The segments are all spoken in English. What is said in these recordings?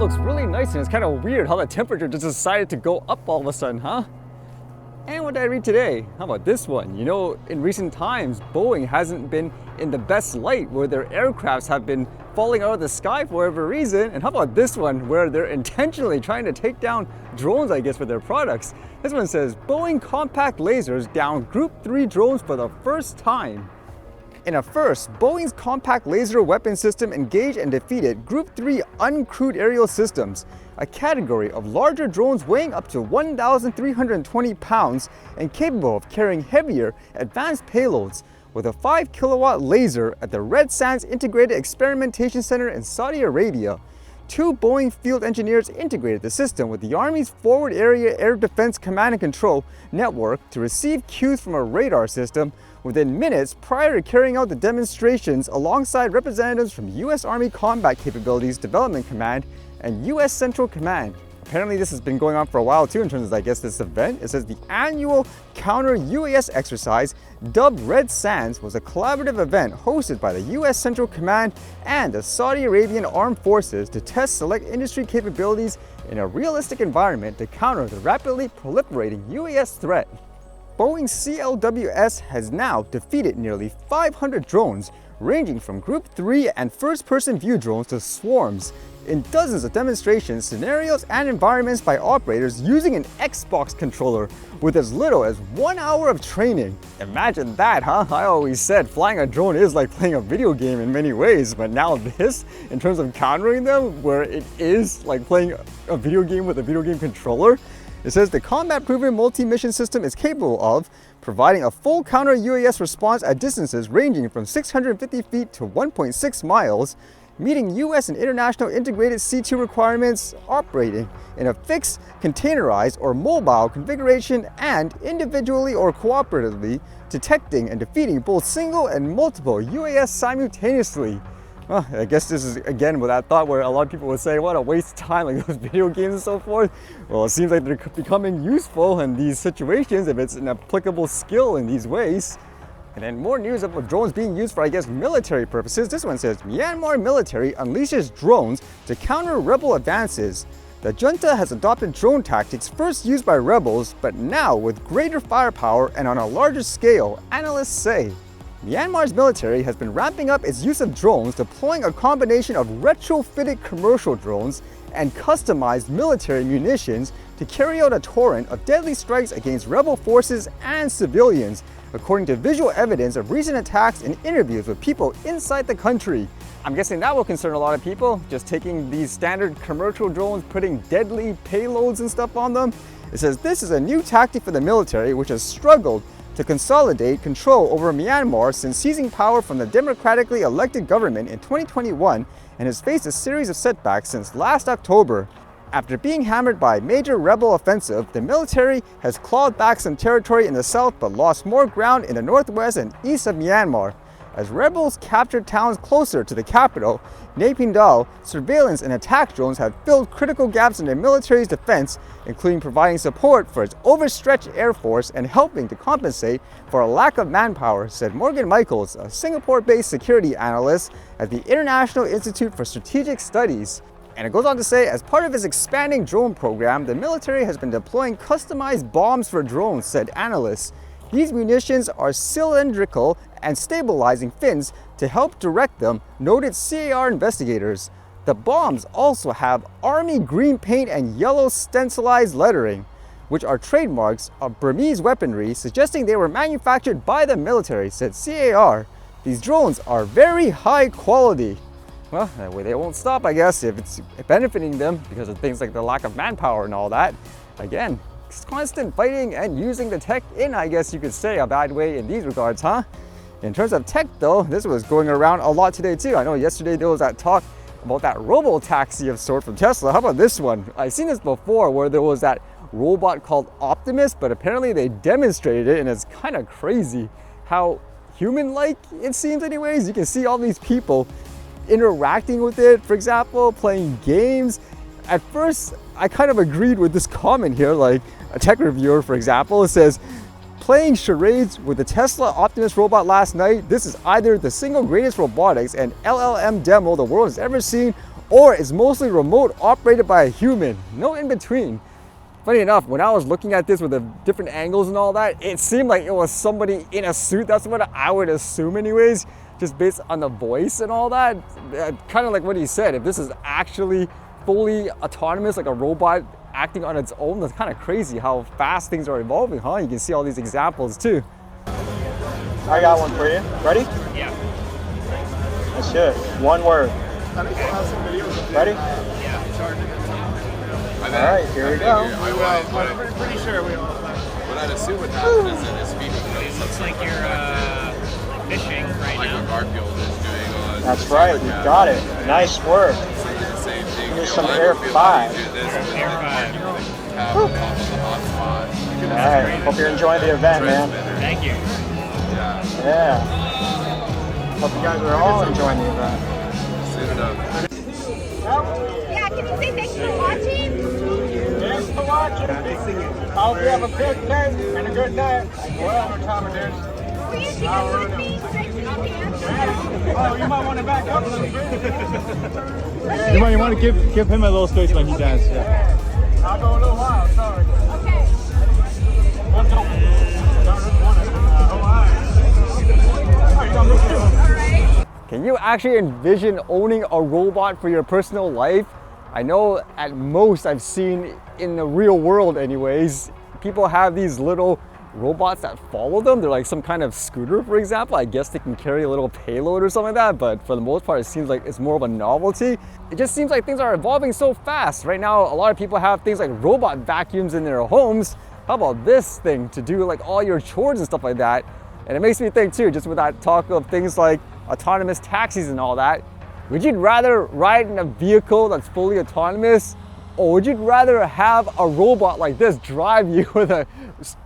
looks really nice, and it's kind of weird how the temperature just decided to go up all of a sudden, huh? And what did I read today? How about this one? You know, in recent times, Boeing hasn't been in the best light where their aircrafts have been falling out of the sky for whatever reason. And how about this one where they're intentionally trying to take down drones, I guess, for their products? This one says, Boeing compact lasers down Group 3 drones for the first time. In a first, Boeing's compact laser weapon system engaged and defeated Group 3 uncrewed aerial systems, a category of larger drones weighing up to 1,320 pounds and capable of carrying heavier, advanced payloads, with a 5-kilowatt laser at the Red Sands Integrated Experimentation Center in Saudi Arabia. 2 Boeing field engineers integrated the system with the Army's Forward Area Air Defense Command and Control network to receive cues from a radar system within minutes prior to carrying out the demonstrations alongside representatives from U.S. Army Combat Capabilities Development Command and U.S. Central Command. Apparently this has been going on for a while too in terms of, I guess, this event. It says the annual counter-UAS exercise, dubbed Red Sands, was a collaborative event hosted by the U.S. Central Command and the Saudi Arabian Armed Forces to test select industry capabilities in a realistic environment to counter the rapidly proliferating UAS threat. Boeing's CLWS has now defeated nearly 500 drones, ranging from Group 3 and first-person view drones to swarms, in dozens of demonstration scenarios and environments by operators using an Xbox controller with as little as 1 hour of training. Imagine that, huh? I always said flying a drone is like playing a video game in many ways, but now this, in terms of countering them, where it is like playing a video game with a video game controller. It says the combat-proven multi-mission system is capable of providing a full counter-UAS response at distances ranging from 650 feet to 1.6 miles, meeting U.S. and international integrated C2 requirements, operating in a fixed, containerized, or mobile configuration, and individually or cooperatively detecting and defeating both single and multiple UAS simultaneously. Well, I guess this is, again, with that thought where a lot of people would say, what a waste of time, like those video games and so forth. Well, it seems like they're becoming useful in these situations if it's an applicable skill in these ways. And then more news of drones being used for, I guess, military purposes. This one says, Myanmar military unleashes drones to counter rebel advances. The junta has adopted drone tactics first used by rebels, but now with greater firepower and on a larger scale, analysts say. Myanmar's military has been ramping up its use of drones, deploying a combination of retrofitted commercial drones and customized military munitions to carry out a torrent of deadly strikes against rebel forces and civilians, according to visual evidence of recent attacks and interviews with people inside the country. I'm guessing that will concern a lot of people, just taking these standard commercial drones, putting deadly payloads and stuff on them. It says this is a new tactic for the military, which has struggled to consolidate control over Myanmar since seizing power from the democratically elected government in 2021, and has faced a series of setbacks since last October. After being hammered by a major rebel offensive, the military has clawed back some territory in the south but lost more ground in the northwest and east of Myanmar. As rebels captured towns closer to the capital, Naypyidaw, surveillance and attack drones have filled critical gaps in the military's defense, including providing support for its overstretched air force and helping to compensate for a lack of manpower, said Morgan Michaels, a Singapore-based security analyst at the International Institute for Strategic Studies. And it goes on to say, as part of its expanding drone program, the military has been deploying customized bombs for drones, said analysts. These munitions are cylindrical and stabilizing fins to help direct them, noted CAR investigators. The bombs also have army green paint and yellow stencilized lettering, which are trademarks of Burmese weaponry, suggesting they were manufactured by the military, said CAR. These drones are very high quality. Well, that way they won't stop, I guess, if it's benefiting them because of things like the lack of manpower and all that. Again, it's constant fighting and using the tech in, I guess you could say, a bad way in these regards, huh? In terms of tech though, this was going around a lot today too. I know yesterday there was that talk about that robo-taxi of sort from Tesla. How about this one? I've seen this before where there was that robot called Optimus, but apparently they demonstrated it and it's kind of crazy how human-like it seems anyways. You can see all these people interacting with it, for example, playing games. At first, I kind of agreed with this comment here, like a tech reviewer, for example, it says, playing charades with the Tesla Optimus Robot last night, this is either the single greatest robotics and LLM demo the world has ever seen, or it's mostly remote operated by a human. No in between. Funny enough, when I was looking at this with the different angles and all that, it seemed like it was somebody in a suit. That's what I would assume anyways, just based on the voice and all that. Kind of like what he said, if this is actually fully autonomous, like a robot acting on its own, that's kind of crazy how fast things are evolving, huh? You can see all these examples too. I got one for you. Ready? Yeah. That's it. One word. Ready? Yeah. All right, here we go. I'm pretty sure we all. What I'd assume would happen is that his feet would It looks like you're fishing right like what now. Garfield is doing on. That's right. You got it. Nice work. The same thing. Here's some Air 5. Air 5. Have on top of the hotspot. All right. Hope you're enjoying the event, man. Thank you. Yeah. Yeah. Hope you guys are all enjoying the event. Soon enough. Yeah, can you say thanks for watching? Thanks for watching. I hope you have a good day and a good night. Whatever time it is. Were you dancing with me? Thanks for dancing. Oh, you might want to back up a little bit. You want to give him a little space when he dances. Yeah. I'll go a little while. Sorry. Okay. Let's go. All right. Can you actually envision owning a robot for your personal life? I know at most I've seen in the real world anyways, people have these little robots that follow them. They're like some kind of scooter, for example. I guess they can carry a little payload or something like that, but for the most part, it seems like it's more of a novelty. It just seems like things are evolving so fast. Right now, a lot of people have things like robot vacuums in their homes. How about this thing to do like all your chores and stuff like that? And it makes me think too, just with that talk of things like autonomous taxis and all that, would you rather ride in a vehicle that's fully autonomous, or would you rather have a robot like this drive you with a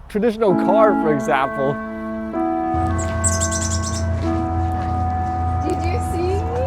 traditional car, for example? Did you see me?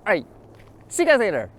All right, see you guys later.